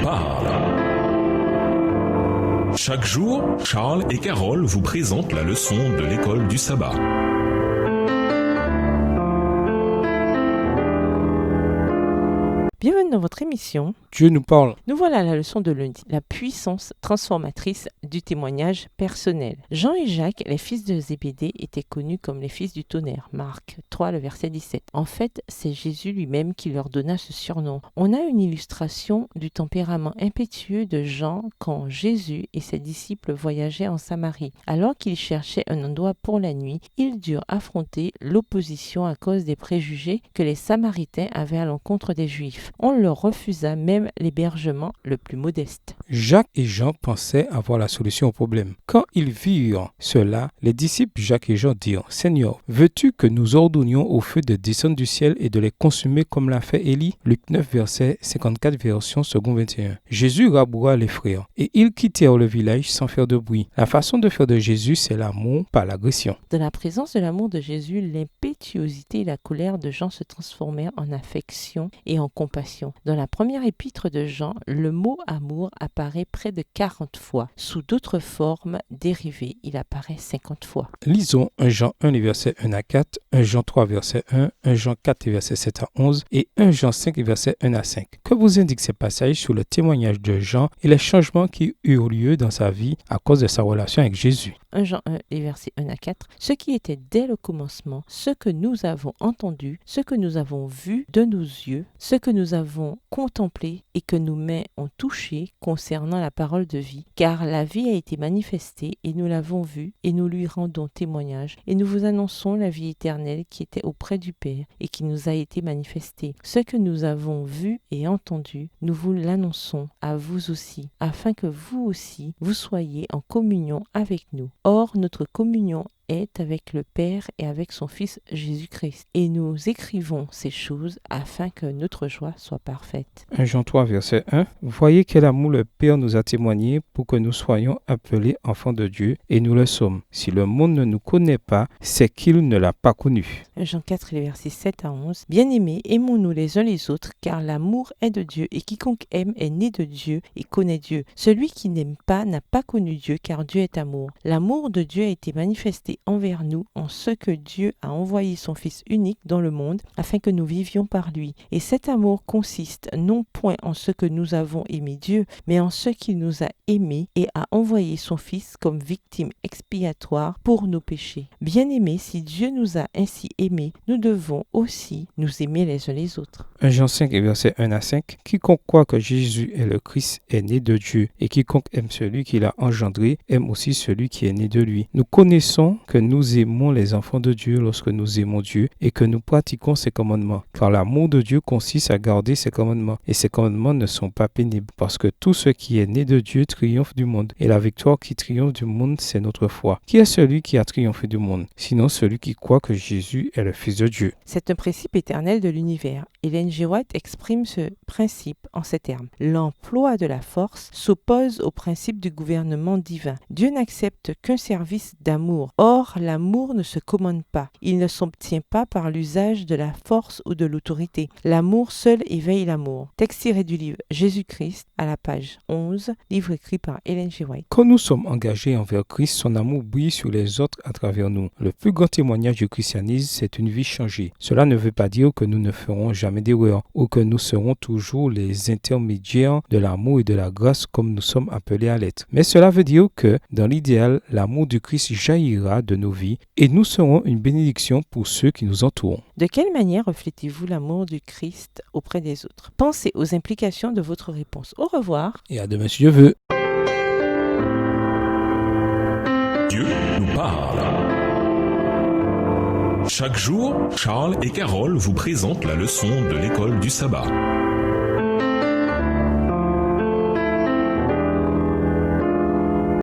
parle. Chaque jour, Charles et Carole vous présentent la leçon de l'école du sabbat. Bienvenue dans votre émission. Dieu nous parle. Nous voilà à la leçon de lundi, la puissance transformatrice du témoignage personnel. Jean et Jacques, les fils de Zébédée, étaient connus comme les fils du tonnerre. Marc 3, le verset 17. En fait, c'est Jésus lui-même qui leur donna ce surnom. On a une illustration du tempérament impétueux de Jean quand Jésus et ses disciples voyageaient en Samarie. Alors qu'ils cherchaient un endroit pour la nuit, ils durent affronter l'opposition à cause des préjugés que les Samaritains avaient à l'encontre des Juifs. On leur refusa même l'hébergement le plus modeste. Jacques et Jean pensaient avoir la solution au problème. Quand ils virent cela, les disciples Jacques et Jean dirent « Seigneur, veux-tu que nous ordonnions au feu de descendre du ciel et de les consumer comme l'a fait Élie ?» Luc 9, verset 54, version second 21. Jésus raboua les frères et ils quittèrent le village sans faire de bruit. La façon de faire de Jésus, c'est l'amour par l'agression. Dans la présence de l'amour de Jésus, l'impétuosité et la colère de Jean se transformèrent en affection et en compassion. Dans la première épître de Jean, le mot amour apparaît près de 40 fois. Sous d'autres formes dérivées, il apparaît 50 fois. Lisons 1 Jean 1, les versets 1 à 4, 1 Jean 3, verset 1, 1 Jean 4, les versets 7 à 11 et 1 Jean 5, les versets 1 à 5. Que vous indiquent ces passages sur le témoignage de Jean et les changements qui eurent lieu dans sa vie à cause de sa relation avec Jésus? 1 Jean 1, les versets 1 à 4. Ce qui était dès le commencement, ce que nous avons entendu, ce que nous avons vu de nos yeux, ce que nous avons contemplé et que nos mains ont touché concernant la parole de vie. Car la vie a été manifestée et nous l'avons vue et nous lui rendons témoignage et nous vous annonçons la vie éternelle qui était auprès du Père et qui nous a été manifestée. Ce que nous avons vu et entendu, nous vous l'annonçons à vous aussi, afin que vous aussi, vous soyez en communion avec nous. Or, notre communion est avec le Père et avec son Fils Jésus-Christ. Et nous écrivons ces choses afin que notre joie soit parfaite. 1 Jean 3, verset 1. Voyez quel amour le Père nous a témoigné pour que nous soyons appelés enfants de Dieu, et nous le sommes. Si le monde ne nous connaît pas, c'est qu'il ne l'a pas connu. 1 Jean 4, les versets 7 à 11. Bien-aimés, aimons-nous les uns les autres, car l'amour est de Dieu, et quiconque aime est né de Dieu et connaît Dieu. Celui qui n'aime pas n'a pas connu Dieu, car Dieu est amour. L'amour de Dieu a été manifesté envers nous en ce que Dieu a envoyé son Fils unique dans le monde afin que nous vivions par lui. Et cet amour consiste non point en ce que nous avons aimé Dieu, mais en ce qu'il nous a aimés et a envoyé son Fils comme victime expiatoire pour nos péchés. Bien-aimés, si Dieu nous a ainsi aimés, nous devons aussi nous aimer les uns les autres. 1 Jean 5, versets 1 à 5. Quiconque croit que Jésus est le Christ est né de Dieu, et quiconque aime celui qui l'a engendré aime aussi celui qui est né de lui. Nous connaissons que nous aimons les enfants de Dieu lorsque nous aimons Dieu et que nous pratiquons ses commandements. Car l'amour de Dieu consiste à garder ses commandements. Et ses commandements ne sont pas pénibles, parce que tout ce qui est né de Dieu triomphe du monde. Et la victoire qui triomphe du monde, c'est notre foi. Qui est celui qui a triomphé du monde? Sinon celui qui croit que Jésus est le Fils de Dieu. C'est un principe éternel de l'univers. Ellen G. White exprime ce principe en ces termes. L'emploi de la force s'oppose au principe du gouvernement divin. Dieu n'accepte qu'un service d'amour. Or, l'amour ne se commande pas. Il ne s'obtient pas par l'usage de la force ou de l'autorité. L'amour seul éveille l'amour. Texte tiré du livre Jésus-Christ à la page 11, livre écrit par Ellen G. White. Quand nous sommes engagés envers Christ, son amour brille sur les autres à travers nous. Le plus grand témoignage du christianisme, c'est une vie changée. Cela ne veut pas dire que nous ne ferons jamais d'erreur ou que nous serons toujours les intermédiaires de l'amour et de la grâce comme nous sommes appelés à l'être. Mais cela veut dire que, dans l'idéal, l'amour du Christ jaillira de nos vies et nous serons une bénédiction pour ceux qui nous entourent. De quelle manière reflétez-vous l'amour du Christ auprès des autres? Pensez aux implications de votre réponse. Au revoir. Et à demain si Dieu veut. Dieu nous parle. Chaque jour, Charles et Carole vous présentent la leçon de l'école du sabbat.